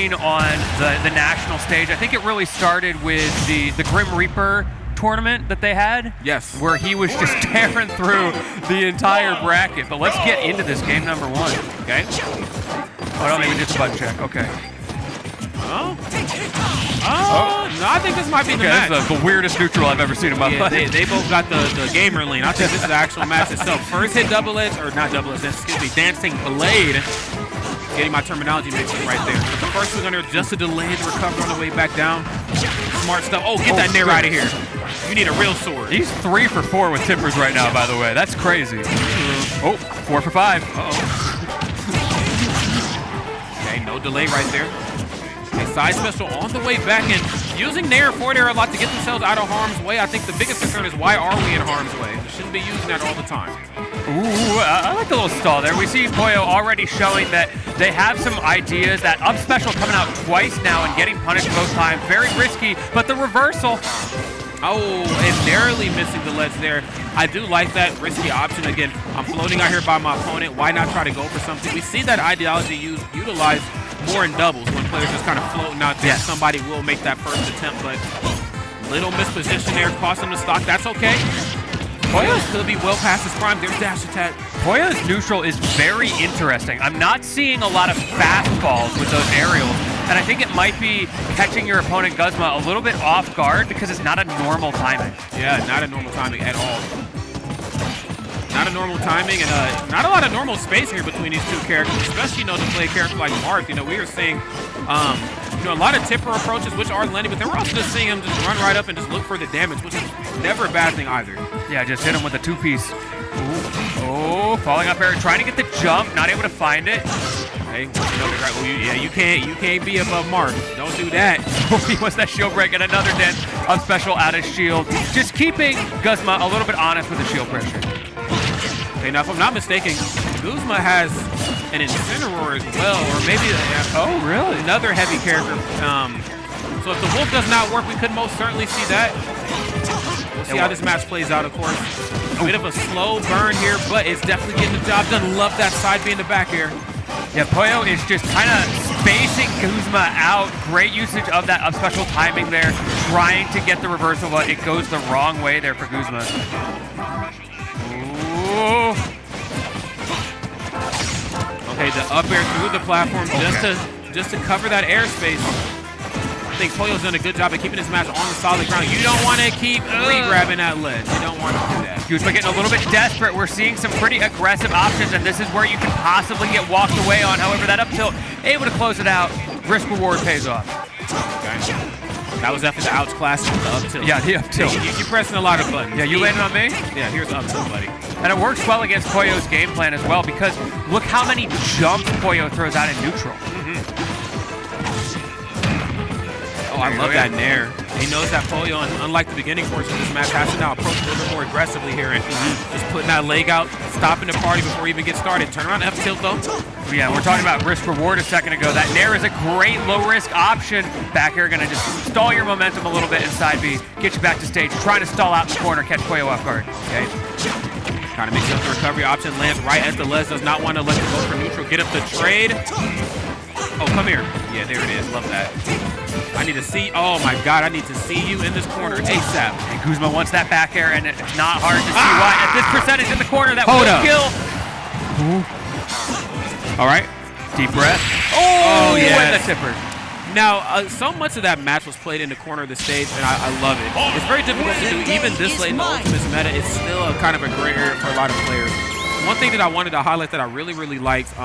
seen on the national stage. I think it really started with the Grim Reaper tournament that they had. Yes. Where he was just tearing through the entire bracket. But let's get into this game number 1. Okay. Oh, no, maybe just a button check. Okay. Oh, no, I think this might be the match. This is the weirdest neutral I've ever seen in my life. They both got the gamer lean. I think this is the actual match itself. First hit double edge, or not double edge, excuse me, dancing blade. Getting my terminology mixed up right there. The first was under just a delay to recover on the way back down. Smart stuff. Oh, get that nair out of here. You need a real sword. He's 3 for 4 with tippers right now, by the way. That's crazy. Oh, 4 for 5. Uh-oh. Okay, no delay right there. A side special on the way back and using nair forward air a lot to get themselves out of harm's way. I think the biggest concern is why are we in harm's way? We shouldn't be using that all the time. Ooh, I like the little stall there. We see Pollo already showing that they have some ideas. That up special coming out twice now and getting punished both times. Very risky, but the reversal. Oh, and narrowly missing the ledge there. I do like that risky option. Again, I'm floating out here by my opponent. Why not try to go for something? We see that ideology utilized more in doubles when players just kind of floating out there. Yes. Somebody will make that first attempt, but little misposition there, cost him the stock. That's okay. Pollo's could be well past his prime. There's dash attack. Pollo's neutral is very interesting. I'm not seeing a lot of fastballs with those aerials, and I think it might be catching your opponent Guzma a little bit off guard because it's not a normal timing. Yeah, not a normal timing at all. Not a normal timing, and not a lot of normal space here between these two characters, especially, to play a character like Marth. We were seeing, a lot of tipper approaches, which are landing, but then we're also just seeing him just run right up and just look for the damage, which is never a bad thing either. Yeah, just hit him with a 2-piece. Oh, falling up air, trying to get the jump, not able to find it. Hey, you can't be above Marth. Don't do that. He wants that shield break and another dent up special out of shield. Just keeping Guzma a little bit honest with the shield pressure. Okay, now if I'm not mistaken, Guzma has an Incineroar as well, or maybe another heavy character. So if the Wolf does not work, we could most certainly see that. We'll see how this match plays out, of course. A bit of a slow burn here, but it's definitely getting the job done. Love that side B in the back air. Yeah, Pollo is just kind of spacing Guzma out. Great usage of that up special timing there, trying to get the reversal, but it goes the wrong way there for Guzma. Ooh. Okay, the up air through the platform just to cover that airspace. I think Pollo's done a good job of keeping this match on the solid ground. You don't want to keep re-grabbing that ledge. You don't want to do that. Guzma getting a little bit desperate. We're seeing some pretty aggressive options, and this is where you can possibly get walked away on. However, that up tilt, able to close it out. Risk reward pays off. Okay. That was after the outs class, the up tilt. Yeah, the up tilt. You're pressing a lot of buttons. Yeah, you landed on me? Yeah, here's the up tilt, buddy. And it works well against Pollo's game plan as well, because look how many jumps Pollo throws out in neutral. Oh, I love that nair. He knows that Pollo, unlike the beginning portion of this match, has to now approach a little bit more aggressively here and just putting that leg out, stopping the party before we even get started. Turn around F tilt though. Yeah, we're talking about risk reward a second ago. That nair is a great low risk option. Back air gonna just stall your momentum a little bit inside B, get you back to stage, trying to stall out in the corner, catch Pollo off guard. Okay. Kind of makes up the recovery option, lands right as the ledge, does not want to let it go for neutral. Get up the trade. Oh, come here. Yeah, there it is. Love that. I need to see. Oh my God, I need to see you in this corner ASAP. And Guzma wants that back air, and it's not hard to see why. At this percentage in the corner, that will kill. All right. Deep breath. Oh yeah. And the tipper. Now, so much of that match was played in the corner of the stage, and I love it. It's very difficult to do. Even this late in the Ultimates meta, it's still a kind of a gray area for a lot of players. One thing that I wanted to highlight that I really, really liked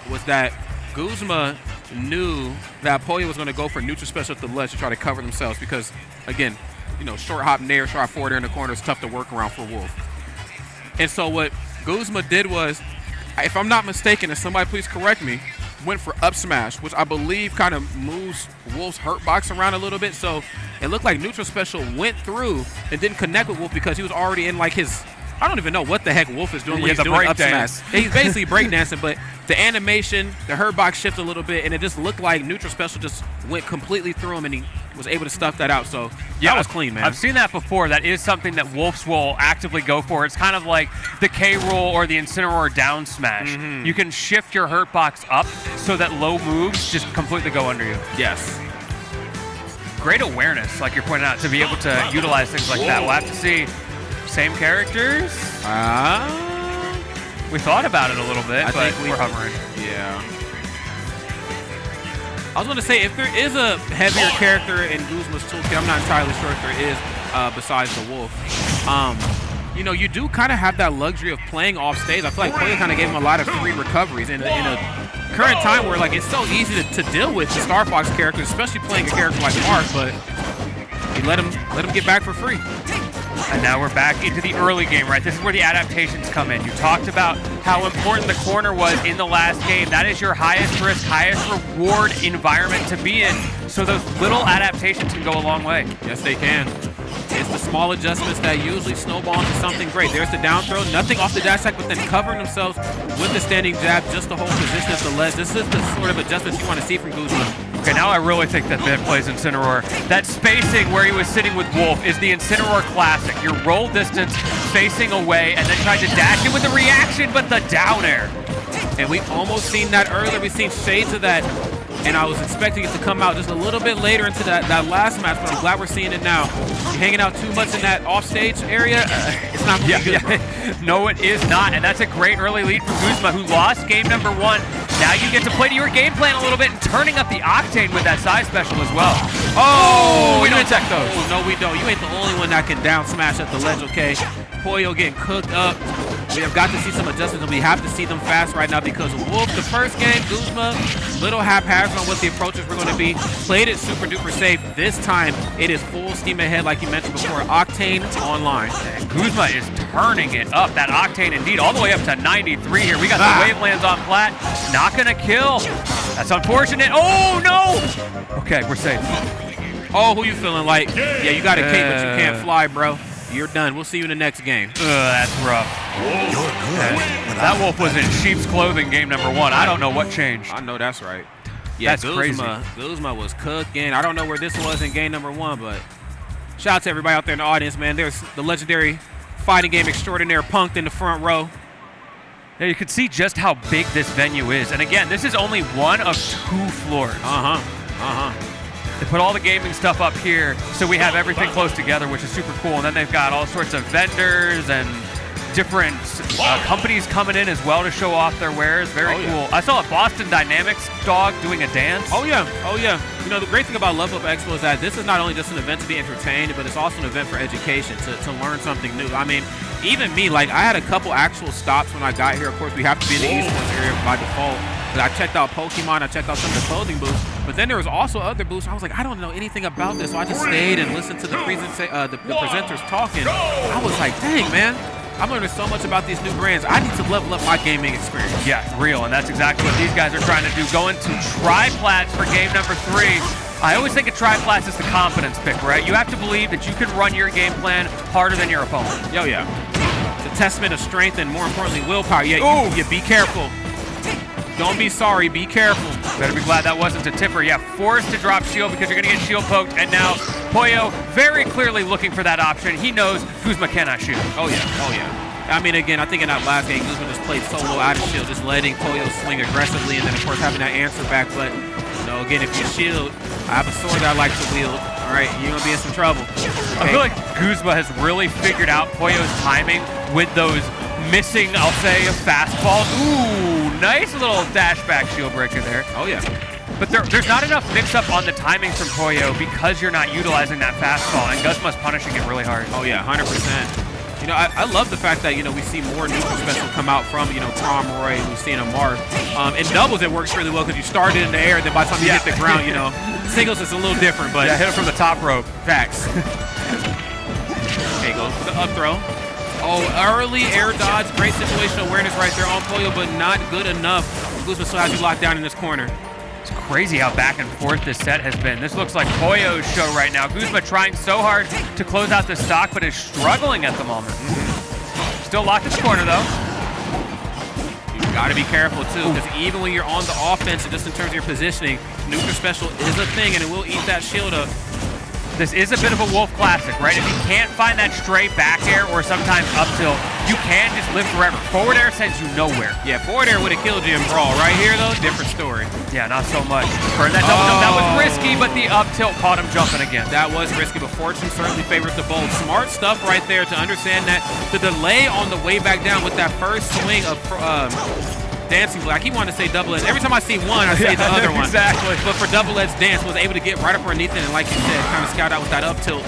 was that Guzma knew that Pollo was going to go for neutral special at the ledge to try to cover themselves because, again, short hop nair, short hop forward air in the corner is tough to work around for Wolf. And so what Guzma did was, if I'm not mistaken, and somebody please correct me, went for up smash, which I believe kind of moves Wolf's hurt box around a little bit. So it looked like neutral special went through and didn't connect with Wolf because he was already in like his, I don't even know what the heck Wolf is doing when he's doing up smash. He's basically breakdancing, but the animation, the hurt box shifted a little bit, and it just looked like neutral special just went completely through him, and he was able to stuff that out. So yeah, that was clean, man. I've seen that before. That is something that Wolves will actively go for. It's kind of like the K roll or the Incineroar down smash. You can shift your hurt box up so that low moves just completely go under you. Yes. Great awareness, like you're pointing out, to be able to utilize things like that. We'll have to see. Same characters? We thought about it a little bit, but we're hovering. Yeah. I was going to say, if there is a heavier character in Guzma's toolkit, I'm not entirely sure if there is besides the Wolf. You know, you do kind of have that luxury of playing off stage. I feel like Pollo kind of gave him a lot of free recoveries in a current time where like it's so easy to deal with the Star Fox characters, especially playing a character like Marth, but you let him get back for free. And now we're back into the early game, right? This is where the adaptations come in. You talked about how important the corner was in the last game. That is your highest risk, highest reward environment to be in. So those little adaptations can go a long way. Yes, they can. It's the small adjustments that usually snowball into something great. There's the down throw, nothing off the dash attack, but then covering themselves with the standing jab just to hold position at the ledge. This is the sort of adjustments you want to see from Guzma. Okay, now I really think that Ben plays Incineroar. That spacing where he was sitting with Wolf is the Incineroar classic. Your roll distance facing away and then tried to dash it with the reaction, but the down air. And we've almost seen that earlier. We've seen shades of that. And I was expecting it to come out just a little bit later into that last match, but I'm glad we're seeing it now. You're hanging out too much in that offstage area, it's not going to be good. Yeah. No, it is not, and that's a great early lead for Guzma, who lost game number 1. Now you get to play to your game plan a little bit and turning up the octane with that side special as well. Oh, we don't attack those. Oh, no, we don't. You ain't the only one that can down smash at the ledge, okay? Pollo getting cooked up. We have got to see some adjustments, and we have to see them fast right now because Wolf, the first game, Guzma, little haphazard on what the approaches were going to be. Played it super duper safe. This time, it is full steam ahead, like you mentioned before. Octane online. And Guzma is turning it up. That octane, indeed, all the way up to 93 here. We got the Wavelands on flat. Not going to kill. That's unfortunate. Oh, no! Okay, we're safe. Oh, who you feeling like? Yeah, you got a cape, but you can't fly, bro. You're done. We'll see you in the next game. That's rough. That Wolf was in sheep's clothing game number 1. I don't know what changed. I know that's right. Yeah, that's crazy. Guzma was cooking. I don't know where this was in game number 1, but shout out to everybody out there in the audience, man. There's the legendary fighting game extraordinaire Punked in the front row. Yeah, you can see just how big this venue is. And again, this is only one of 2 floors. They put all the gaming stuff up here, so we have everything close together, which is super cool. And then they've got all sorts of vendors and different companies coming in as well to show off their wares. Very cool. I saw a Boston Dynamics dog doing a dance. Oh yeah. You know, the great thing about Level Up Expo is that this is not only just an event to be entertained, but it's also an event for education, to learn something new. I mean, even me, like I had a couple actual stops when I got here. Of course, we have to be in the esports area by default. But I checked out Pokemon, I checked out some of the clothing booths, but then there was also other booths. I was like, I don't know anything about this, so I just stayed and listened to the presenters talking. I was like, dang, man, I'm learning so much about these new brands. I need to level up my gaming experience. Yeah, real, and that's exactly what these guys are trying to do. Going to Triplats for game number 3. I always think of Triplats as the confidence pick, right? You have to believe that you can run your game plan harder than your opponent. Oh yeah. It's a testament of strength and more importantly, willpower. Yeah, you be careful. Don't be sorry, be careful. Better be glad that wasn't a tipper. Yeah, forced to drop shield because you're going to get shield poked. And now Pollo very clearly looking for that option. He knows Guzma cannot shoot. Oh yeah. I mean, again, I think in that last game, Guzma just played solo out of shield, just letting Pollo swing aggressively, and then, of course, having that answer back. But, you know, again, if you shield, I have a sword that I like to wield. All right, you're going to be in some trouble. Okay. I feel like Guzma has really figured out Pollo's timing with those missing, I'll say, fastballs. Ooh, nice little dash back shield breaker there. Oh, yeah. But there's not enough mix-up on the timing from Pollo because you're not utilizing that fastball, and Guzma's punishing it really hard. Oh, yeah, 100%. You know, I love the fact that, you know, we see more neutral special come out from, you know, Tom Roy, we've seen a Marth. In doubles, it works really well because you start it in the air, and then by the time you hit the ground, you know, singles is a little different, but... Yeah, hit it from the top rope. Facts. Okay, goes for the up throw. Oh, early air dodge, great situational awareness right there on Pollo, but not good enough. Guzma still has you locked down in this corner. It's crazy how back and forth this set has been. This looks like Pollo's show right now. Guzma trying so hard to close out the stock, but is struggling at the moment. Still locked in the corner, though. You gotta be careful, too, because even when you're on the offense, just in terms of your positioning, neutral special is a thing, and it will eat that shield up. this is a bit of a Wolf classic, right? If you can't find that stray back air or sometimes up tilt, you can just live forever. Forward air sends you nowhere. Yeah, forward air would have killed you in Brawl. Right here, though, different story. Yeah, not so much. For that double jump, that was risky, but the up tilt caught him jumping again. That was risky, but fortune certainly favors the bold. Smart stuff right there to understand that the delay on the way back down with that first swing of dancing blade. I keep wanting to say double edge. Every time I see one, I say the other one. Exactly. But for double edge dance, was able to get right up underneath it, and like you said, kind of scout out with that up tilt.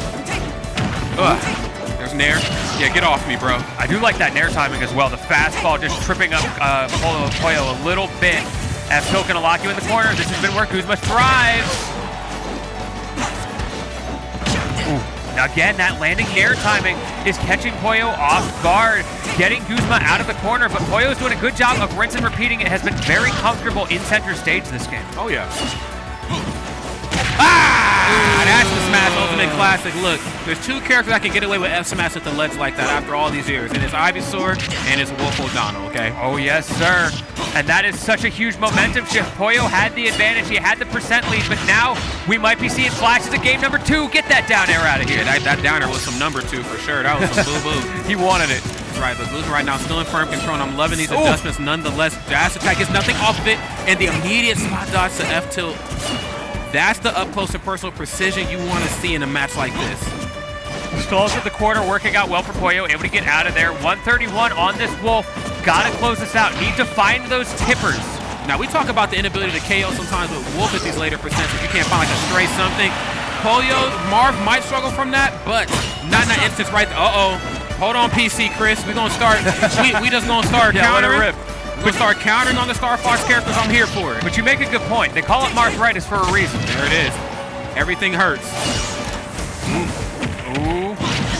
There's Nair. Yeah, get off me, bro. I do like that Nair timing as well. The fastball just tripping up Pollo a little bit. F-tilt gonna lock you in the corner. This has been where Guzma thrives. Again, that landing Nair timing is catching Pollo off guard, getting Guzma out of the corner, but Pollo is doing a good job of rinse and repeating. It has been very comfortable in center stage this game. Oh, yeah. That's the Smash Ultimate Classic. Look, there's two characters that can get away with F-Smash at the ledge like that after all these years, and it's Ivysaur and it's Wolf O'Donnell, okay? Oh, yes, sir. And that is such a huge momentum shift. Pollo had the advantage. He had the percent lead, but now we might be seeing flashes of game number 2. Get that down air out of here. Yeah, that downer was some number 2 for sure. That was some boo-boo. He wanted it. That's right, but Guzma right now still in firm control, and I'm loving these adjustments nonetheless. Dash attack gets nothing off of it, and the immediate spot dodge to F-tilt. That's the up-close and personal precision you want to see in a match like this. Stalls at the corner, working out well for Pollo, able to get out of there. 131 on this Wolf. Gotta close this out. Need to find those tippers. Now, we talk about the inability to KO sometimes with Wolf at these later percents if you can't find like a stray something. Pollo, Marth might struggle from that, but not in that instance right there. Hold on, PC Chris. We're going to start. we just going to start countering. Let it rip. We're going to start countering on the Star Fox characters. I'm here for it. But you make a good point. They call it Marthritis for a reason. There it is. Everything hurts. Ooh.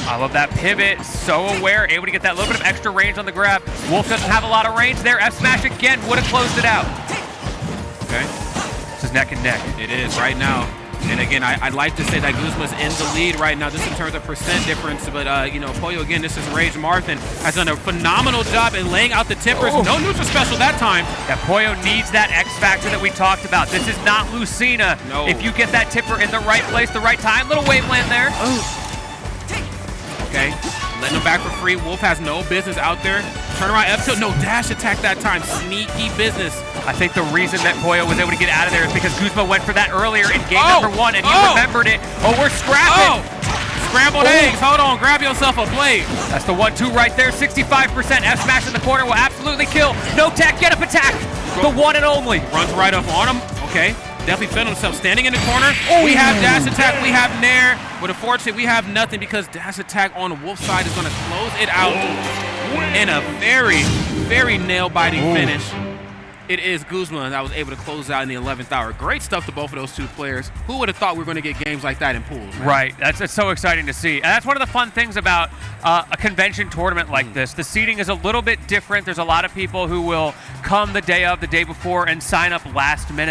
I love that pivot. So aware, able to get that little bit of extra range on the grab. Wolf doesn't have a lot of range there. F-Smash again would have closed it out. Okay. This is neck and neck. It is right now. And again, I'd like to say that Guzma's in the lead right now, just in terms of percent difference. But, Pollo, again, this is Rage Marth, and has done a phenomenal job in laying out the tippers. No neutral special that time. Yeah, Pollo needs that X factor that we talked about. This is not Lucina. No. If you get that tipper in the right place, the right time, little waveland there. Okay, letting him back for free. Wolf has no business out there. Turn around F-tilt, no dash attack that time. Sneaky business. I think the reason that Pollo was able to get out of there is because Guzma went for that earlier in game number 1, and he remembered it. Oh, we're scrapping. Scrambled eggs. Hold on, grab yourself a blade. That's the 1-2 right there. 65%. F-Smash in the corner will absolutely kill. No tech, get up attack. The one and only. Runs right up on him. Okay. Definitely found himself standing in the corner. We have dash attack, we have Nair, but unfortunately we have nothing because dash attack on the Wolf side is going to close it out in a very, very nail-biting finish. It is Guzma that was able to close out in the 11th hour. Great stuff to both of those two players. Who would have thought we were going to get games like that in pools? Man? Right. That's so exciting to see. And that's one of the fun things about a convention tournament like this. The seating is a little bit different. There's a lot of people who will come the day of, the day before, and sign up last minute.